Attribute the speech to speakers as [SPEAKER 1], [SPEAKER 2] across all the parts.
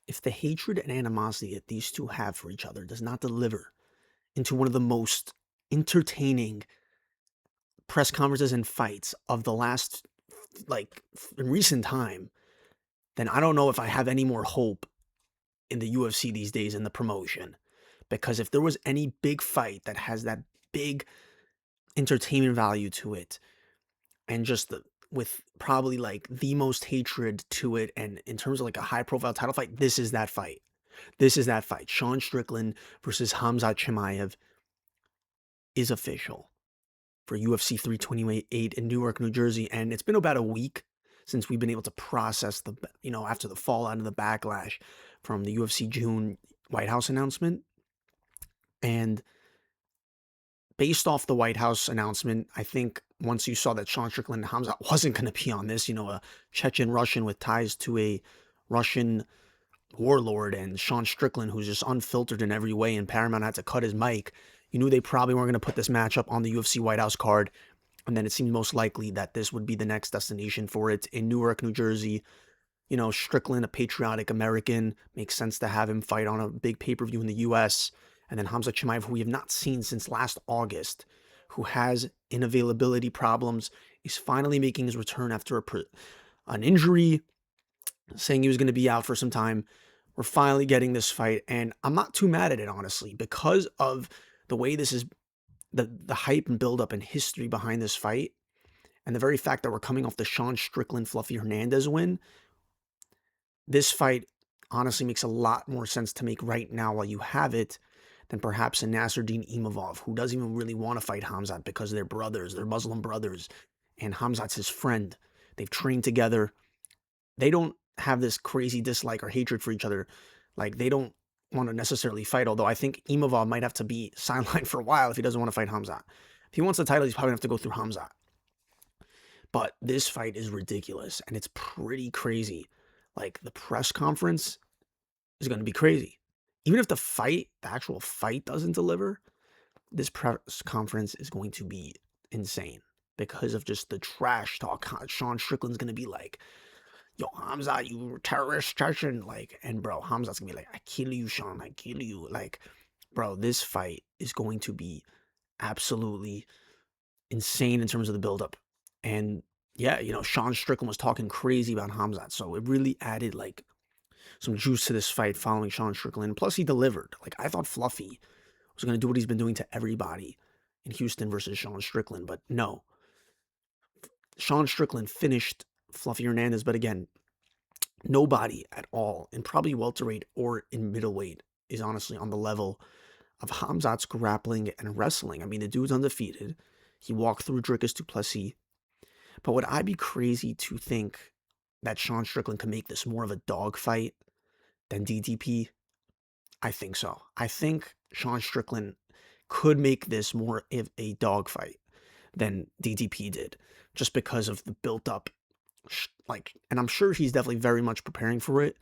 [SPEAKER 1] if the hatred and animosity that these two have for each other does not deliver into one of the most entertaining press conferences and fights of the last, in recent time, then I don't know if I have any more hope in the UFC these days in the promotion. Because if there was any big fight that has that big entertainment value to it, and just with probably like the most hatred to it, and in terms of like a high profile title fight, this is that fight. This is that fight. Sean Strickland versus Khamzat Chimaev is official for UFC 328 in Newark, New Jersey. And it's been about a week since we've been able to process after the fallout and the backlash from the UFC June White House announcement. And based off the White House announcement, I think once you saw that Sean Strickland and Khamzat wasn't going to be on this, a Chechen Russian with ties to a Russian warlord, and Sean Strickland, who's just unfiltered in every way, and Paramount had to cut his mic, you knew they probably weren't going to put this matchup on the UFC White House card. And then it seemed most likely that this would be the next destination for it in Newark, New Jersey. Strickland, a patriotic American, makes sense to have him fight on a big pay-per-view in the US. And then Khamzat Chimaev, who we have not seen since last August, who has inavailability problems, is finally making his return after an injury, saying he was going to be out for some time. We're finally getting this fight, and I'm not too mad at it, honestly, because of the way this is, the hype and buildup and history behind this fight, and the very fact that we're coming off the Sean Strickland Fluffy Hernandez win. This fight honestly makes a lot more sense to make right now while you have it than perhaps a Nasruddin Imavov, who doesn't even really want to fight Khamzat because they're brothers, they're Muslim brothers, and Khamzat's his friend. They've trained together. They don't have this crazy dislike or hatred for each other. Like, they don't want to necessarily fight, although I think Imavov might have to be sidelined for a while if he doesn't want to fight Khamzat. If he wants the title, he's probably going to have to go through Khamzat. But this fight is ridiculous, and it's pretty crazy. Like, the press conference is going to be crazy. Even if the actual fight doesn't deliver, this press conference is going to be insane because of just the trash talk. Sean Strickland's going to be like, yo, Khamzat, you terrorist Chechen. Like, and bro, Khamzat's going to be like, I kill you, Sean, I kill you. Like, bro, this fight is going to be absolutely insane in terms of the buildup. And yeah, Sean Strickland was talking crazy about Khamzat. So it really added like some juice to this fight following Sean Strickland. Plus, he delivered. Like, I thought Fluffy was going to do what he's been doing to everybody in Houston versus Sean Strickland, but no. Sean Strickland finished Fluffy Hernandez, but again, nobody at all, in probably welterweight or in middleweight, is honestly on the level of Khamzat's grappling and wrestling. I mean, the dude's undefeated. He walked through Dricus du Plessis. But would I be crazy to think that Sean Strickland could make this more of a dogfight than DDP? I think so. I think Sean Strickland could make this more of a dogfight than DDP did, just because of the built-up, and I'm sure he's definitely very much preparing for it.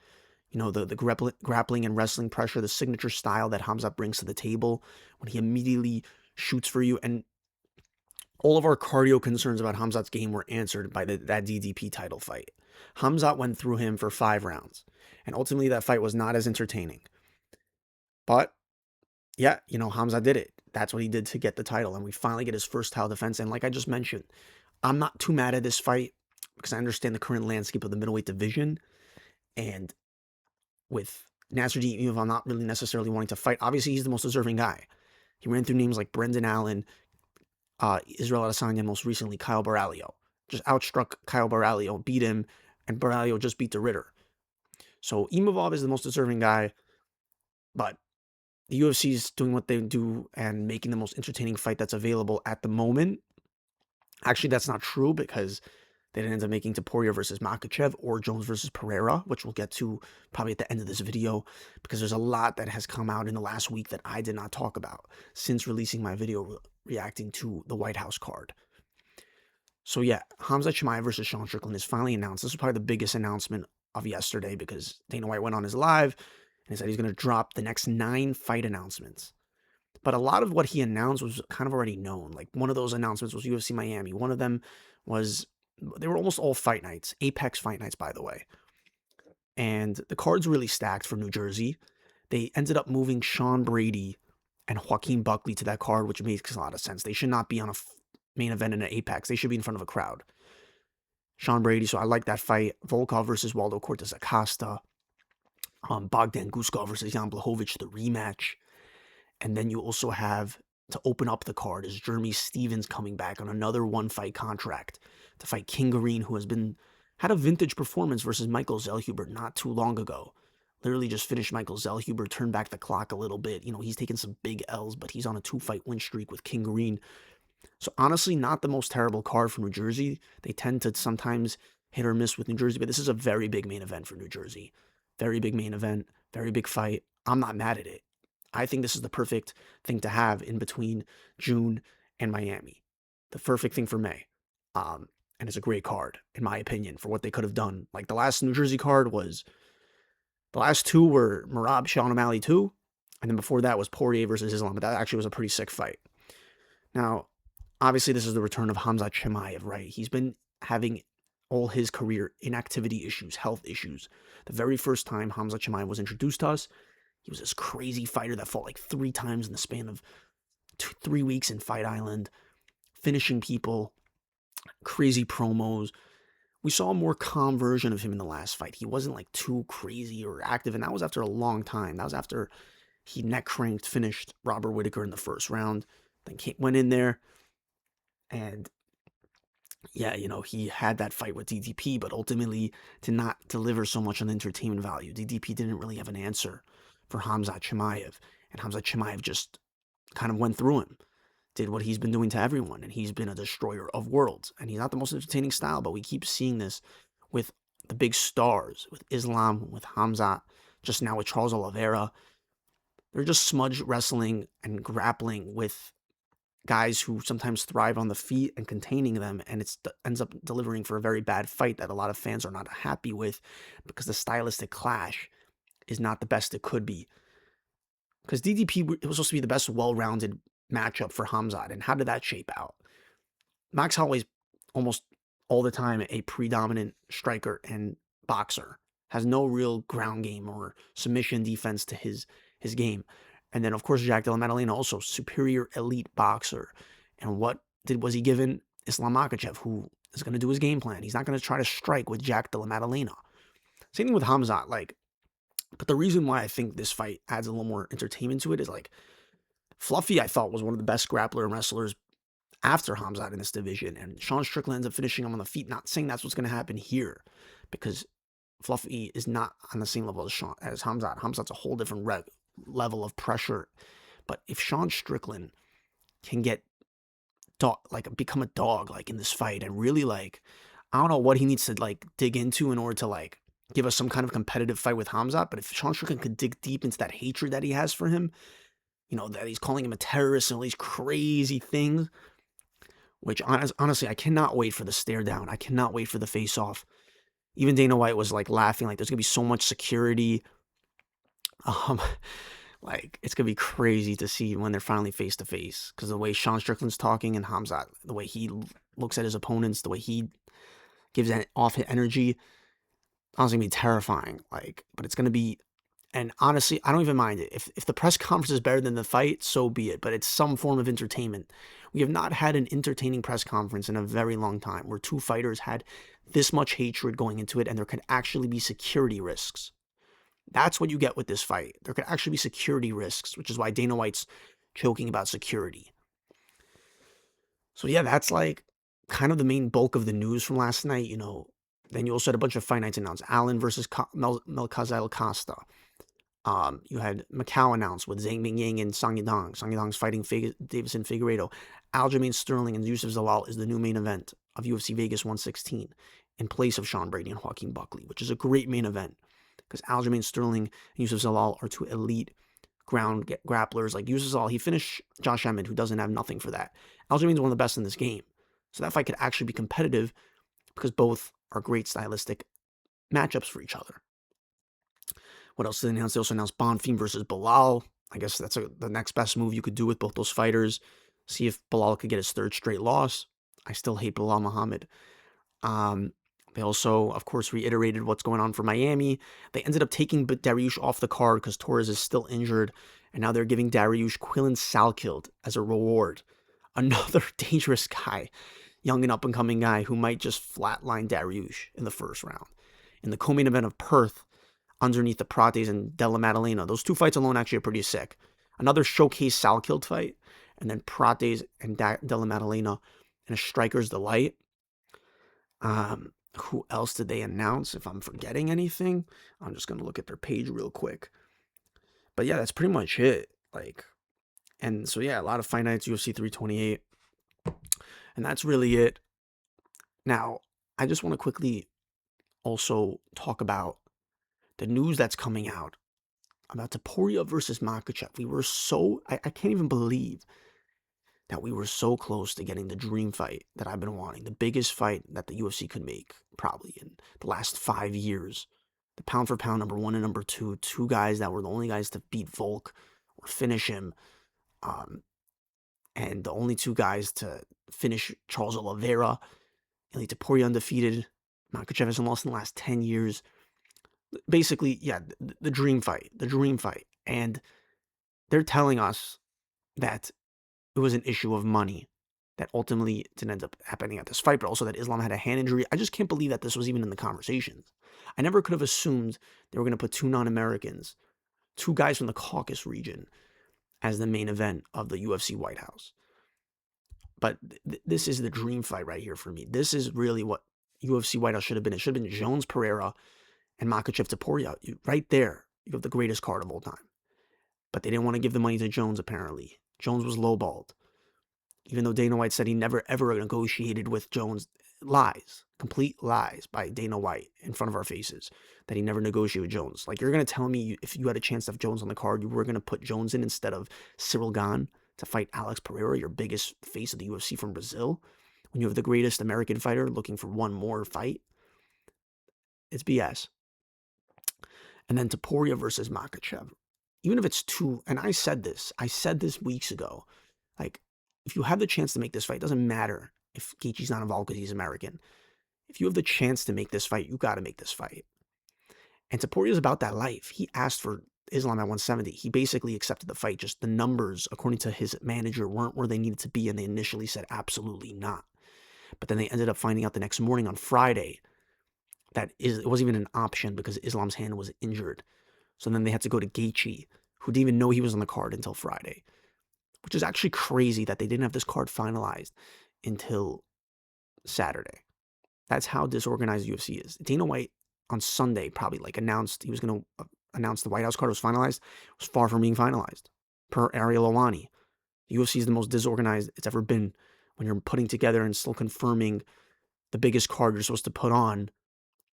[SPEAKER 1] The grappling and wrestling pressure, the signature style that Khamzat brings to the table when he immediately shoots for you. And all of our cardio concerns about Khamzat's game were answered by that DDP title fight. Khamzat went through him for 5 rounds, and ultimately that fight was not as entertaining. But yeah, Khamzat did it. That's what he did to get the title, and we finally get his first title defense. And like I just mentioned, I'm not too mad at this fight because I understand the current landscape of the middleweight division, and with Nasruddin Imavov not really necessarily wanting to fight, obviously he's the most deserving guy. He ran through names like Brendan Allen, Israel Adesanya, and most recently Kyle Baralio. Just outstruck Kyle Baralio, beat him, and Baralio just beat the Ritter. So Imavov is the most deserving guy, but the UFC is doing what they do and making the most entertaining fight that's available at the moment. Actually, that's not true because they didn't end up making Topuria versus Makhachev or Jones versus Pereira, which we'll get to probably at the end of this video, because there's a lot that has come out in the last week that I did not talk about since releasing my video reacting to the White House card. So yeah, Khamzat Chimaev versus Sean Strickland is finally announced. This was probably the biggest announcement of yesterday because Dana White went on his live and he said he's going to drop the next 9 fight announcements. But a lot of what he announced was kind of already known. Like, one of those announcements was UFC Miami. One of them was, they were almost all fight nights. Apex fight nights, by the way. And the card's really stacked for New Jersey. They ended up moving Sean Brady and Joaquin Buckley to that card, which makes a lot of sense. They should not be on a main event in an Apex. They should be in front of a crowd. Sean Brady, so I like that fight. Volkov versus Waldo Cortez Acosta. Bogdan Guskov versus Jan Blachowicz, the rematch. And then you also have, to open up the card, is Jeremy Stevens coming back on another one-fight contract to fight King Green, who had a vintage performance versus Michael Zellhuber not too long ago. Literally just finished Michael Zellhuber, turned back the clock a little bit. He's taken some big L's, but he's on a 2-fight win streak with King Green. So honestly, not the most terrible card for New Jersey. They tend to sometimes hit or miss with New Jersey, but this is a very big main event for New Jersey. Very big main event, very big fight. I'm not mad at it. I think this is the perfect thing to have in between June and Miami. The perfect thing for May. And it's a great card, in my opinion, for what they could have done. Like the last New Jersey card the last two were Merab Sean O'Malley 2, and then before that was Poirier versus Islam, but that actually was a pretty sick fight. Now, obviously, this is the return of Khamzat Chimaev, right? He's been having all his career inactivity issues, health issues. The very first time Khamzat Chimaev was introduced to us, he was this crazy fighter that fought like 3 times in the span of 3 weeks in Fight Island, finishing people, crazy promos. We saw a more calm version of him in the last fight. He wasn't like too crazy or active, and that was after a long time. That was after he neck cranked, finished Robert Whittaker in the first round, then went in there, and yeah, he had that fight with DDP, but ultimately did not deliver so much on entertainment value. DDP didn't really have an answer for Khamzat Chimaev, and Khamzat Chimaev just kind of went through him, did what he's been doing to everyone, and he's been a destroyer of worlds. And he's not the most entertaining style, but we keep seeing this with the big stars, with Islam, with Khamzat, just now with Charles Oliveira. They're just smudge wrestling and grappling with guys who sometimes thrive on the feet and containing them, and it ends up delivering for a very bad fight that a lot of fans are not happy with because the stylistic clash is not the best it could be. Because DDP, it was supposed to be the best well-rounded matchup for Khamzat, and how did that shape out? Max Holloway's almost all the time a predominant striker and boxer, has no real ground game or submission defense to his game. And then, of course, Jack Della Maddalena, also superior elite boxer. And what was he given? Islam Makhachev, who is going to do his game plan. He's not going to try to strike with Jack Della Maddalena. Same thing with Khamzat. But the reason why I think this fight adds a little more entertainment to it is Fluffy, I thought, was one of the best grappler and wrestlers after Khamzat in this division. And Sean Strickland ends up finishing him on the feet. Not saying that's what's going to happen here, because Fluffy is not on the same level as Khamzat. Khamzat's a whole different level of pressure. But if Sean Strickland can become a dog in this fight, and really I don't know what he needs to dig into in order to give us some kind of competitive fight with Khamzat, but if Sean Strickland could dig deep into that hatred that he has for him, that he's calling him a terrorist and all these crazy things, which honestly, I cannot wait for the stare down. I cannot wait for the face off. Even Dana White was laughing, there's gonna be so much security. It's gonna be crazy to see when they're finally face to face, because the way Sean Strickland's talking and Khamzat, the way he looks at his opponents, the way he gives off his energy, it's gonna be terrifying. But it's gonna be, and honestly, I don't even mind it. If the press conference is better than the fight, so be it. But it's some form of entertainment. We have not had an entertaining press conference in a very long time, where 2 fighters had this much hatred going into it, and there could actually be security risks. That's what you get with this fight. There could actually be security risks, which is why Dana White's joking about security. So yeah, that's kind of the main bulk of the news from last night. Then you also had a bunch of fight nights announced. Allen versus Melkazel Costa. You had Macau announced with Zhang Mingyang and Song Yadong. Song Yadong's fighting Davison Figueiredo. Aljamain Sterling and Yusuf Zalal is the new main event of UFC Vegas 116 in place of Sean Brady and Joaquin Buckley, which is a great main event, because Aljamain Sterling and Yusuf Zalal are 2 elite ground grapplers. Yusuf Zalal, he finished Josh Emmett, who doesn't have nothing for that. Aljamain's one of the best in this game. So that fight could actually be competitive, because both are great stylistic matchups for each other. What else did they announce? They also announced Bonfim versus Bilal. I guess that's the next best move you could do with both those fighters. See if Bilal could get his 3rd straight loss. I still hate Bilal Muhammad. They also, of course, reiterated what's going on for Miami. They ended up taking Dariush off the card because Torres is still injured, and now they're giving Dariush Quillen Salkild as a reward. Another dangerous guy, young and up-and-coming guy who might just flatline Dariush in the first round. In the co-main event of Perth, underneath the Prates and Della Maddalena, those two fights alone actually are pretty sick. Another showcase Salkild fight, and then Prates and Della Maddalena in a striker's delight. Who else did they announce? If I'm forgetting anything, I'm just gonna look at their page real quick. But yeah, that's pretty much it. And so yeah, a lot of fight nights, UFC 328, and that's really it. Now, I just want to quickly also talk about the news that's coming out about Topuria versus Makhachev. I can't even believe that we were so close to getting the dream fight that I've been wanting, the biggest fight that the UFC could make probably in the last 5 years. The pound for pound number one and number two guys that were the only guys to beat Volk or finish him, and the only two guys to finish Charles Oliveira. Eli Topuria undefeated. Makhachev hasn't lost in the last 10 years. Basically, yeah, the dream fight, And they're telling us that it was an issue of money that ultimately didn't end up happening at this fight, but also that Islam had a hand injury. I just can't believe that this was even in the conversations. I never could have assumed they were going to put two non-Americans, two guys from the Caucasus region, as the main event of the UFC White House. But this is the dream fight right here for me. This is really what UFC White House should have been. It should have been Jones Pereira and Makhachev Topuria. Right there, you have the greatest card of all time. But they didn't want to give the money to Jones, apparently. Jones was lowballed. Even though Dana White said he never, ever negotiated with Jones. Lies. Complete lies by Dana White in front of our faces. That he never negotiated with Jones. Like, you're going to tell me if you had a chance to have Jones on the card, you were going to put Jones in instead of Cyril Gane to fight Alex Pereira, your biggest face of the UFC from Brazil, when you have the greatest American fighter looking for one more fight? It's BS. And then Topuria versus Makhachev. Even if it's two, and I said this weeks ago, like, if you have the chance to make this fight, it doesn't matter if Gaethje's not involved because he's American. If you have the chance to make this fight, you got to make this fight. And Topuria's about that life. He asked for Islam at 170. He basically accepted the fight. Just the numbers, according to his manager, weren't where they needed to be, and they initially said absolutely not. But then they ended up finding out the next morning on Friday that it wasn't even an option because Islam's hand was injured. So then they had to go to Gaethje, who didn't even know he was on the card until Friday, which is actually crazy that they didn't have this card finalized until Saturday. That's how disorganized UFC is. Dana White on Sunday probably announced he was going to announce the White House card was finalized. It was far from being finalized. Per Ariel Helwani, the UFC is the most disorganized it's ever been when you're putting together and still confirming the biggest card you're supposed to put on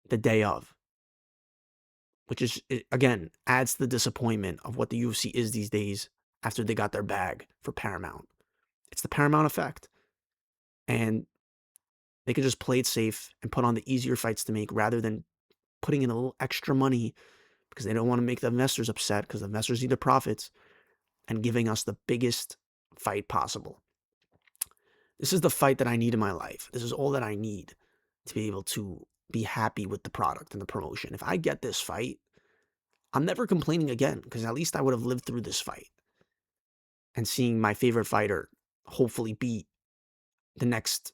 [SPEAKER 1] the day of. Which is, again, adds to the disappointment of what the UFC is these days after they got their bag for Paramount. It's the Paramount effect. And they could just play it safe and put on the easier fights to make rather than putting in a little extra money because they don't want to make the investors upset because the investors need the profits and giving us the biggest fight possible. This is the fight that I need in my life. This is all that I need to be able to be happy with the product and the promotion. If I get this fight, I'm never complaining again because at least I would have lived through this fight and seeing my favorite fighter hopefully beat the next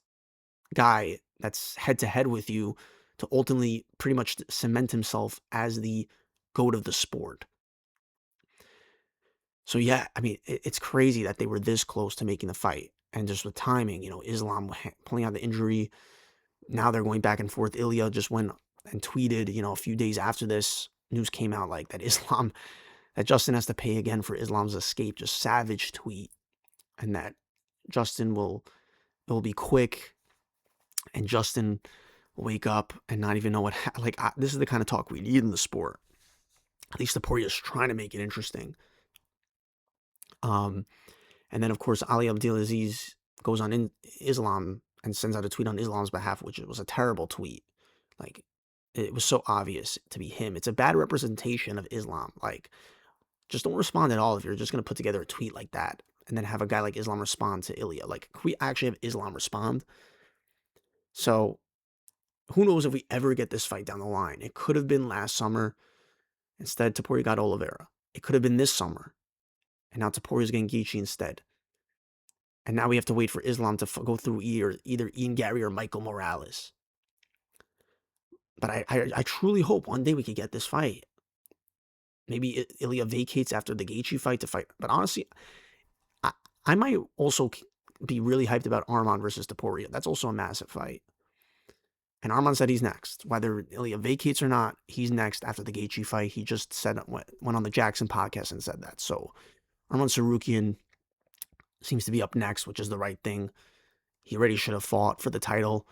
[SPEAKER 1] guy that's head-to-head with you to ultimately pretty much cement himself as the GOAT of the sport. So yeah, I mean, it's crazy that they were this close to making the fight. And just with timing, Islam pulling out the injury. Now they're going back and forth. Ilya just went and tweeted, a few days after this news came out, like that Justin has to pay again for Islam's escape. Just savage tweet. And that Justin it will be quick. And Justin will wake up and not even know what, this is the kind of talk we need in the sport. At least Topuria is trying to make it interesting. And then, of course, Ali Abdelaziz goes on Islam and sends out a tweet on Islam's behalf, which was a terrible tweet. Like, it was so obvious to be him. It's a bad representation of Islam. Like, just don't respond at all if you're just going to put together a tweet like that and then have a guy like Islam respond to Ilya. Like, can we actually have Islam respond? So, who knows if we ever get this fight down the line. It could have been last summer. Instead, Topuria got Oliveira. It could have been this summer. And now Topuria's getting Gaethje instead. And now we have to wait for Islam to go through either Ian Gary or Michael Morales. But I truly hope one day we could get this fight. Maybe Ilya vacates after the Gaethje fight to fight. But honestly, I might also be really hyped about Arman versus Topuria. That's also a massive fight. And Arman said he's next. Whether Ilya vacates or not, he's next after the Gaethje fight. He just said went on the Jackson podcast and said that. So Arman Sarukian seems to be up next, which is the right thing. He already should have fought for the title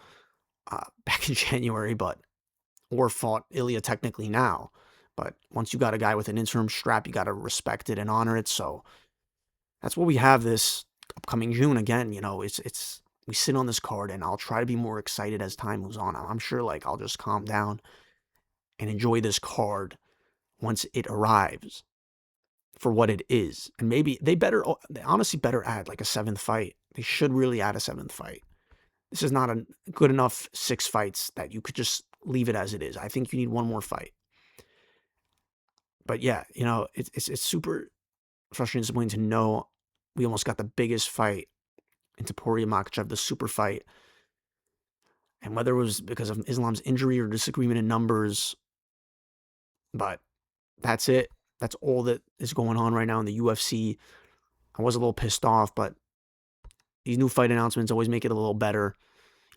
[SPEAKER 1] back in January, or fought Ilya technically now. But once you got a guy with an interim strap, you got to respect it and honor it. So that's what we have this upcoming June. Again, it's we sit on this card, and I'll try to be more excited as time moves on. I'm sure I'll just calm down and enjoy this card once it arrives for what it is. And maybe they honestly better add a seventh fight. They should really add a seventh fight. This is not a good enough 6 fights that you could just leave it as it is. I think you need one more fight. But yeah, it's super frustrating and disappointing to know we almost got the biggest fight in Topuria Makhachev, the super fight. And whether it was because of Islam's injury or disagreement in numbers, but that's it. That's all that is going on right now in the UFC. I was a little pissed off, but these new fight announcements always make it a little better.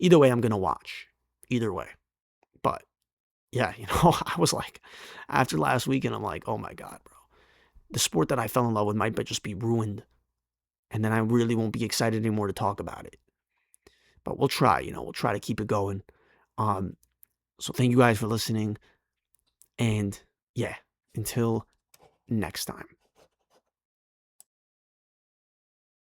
[SPEAKER 1] Either way, I'm going to watch. Either way. But yeah, I was after last weekend, I'm like, oh my God, bro. The sport that I fell in love with might just be ruined. And then I really won't be excited anymore to talk about it. But we'll try, we'll try to keep it going. So thank you guys for listening. And yeah, until next time.